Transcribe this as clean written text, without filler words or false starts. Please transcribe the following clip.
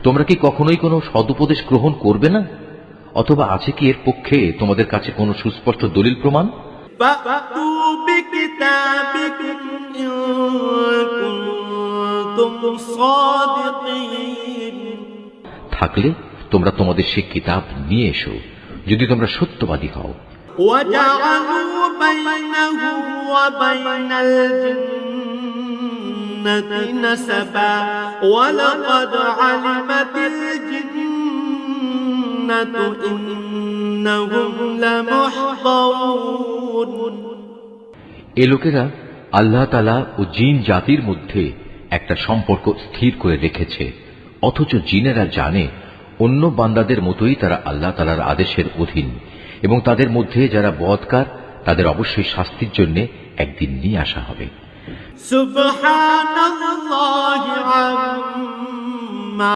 তোমরা কি কখনোই কোনো সদুপদেশ গ্রহণ করবে না? অথবা আছে কি এর পক্ষে তোমাদের কাছে কোনো সুস্পষ্ট দলিল প্রমাণ? থাকলে তোমরা তোমাদের সে কিতাব নিয়ে এসো, যদি তোমরা সত্যবাদী হও। এ লোকেরা আল্লাহ তাআলা ও জিন জাতির মধ্যে একটা সম্পর্ক স্থির করে রেখেছে, অথচ জিনেরা জানে অন্য বান্দাদের মতোই তারা আল্লাহ তাআলার আদেশের অধীন, এবং তাদের মধ্যে যারা বদকার তাদের অবশ্যই শাস্তির জন্য একদিন নিয়ে আসা হবে। সুবহানাল্লাহি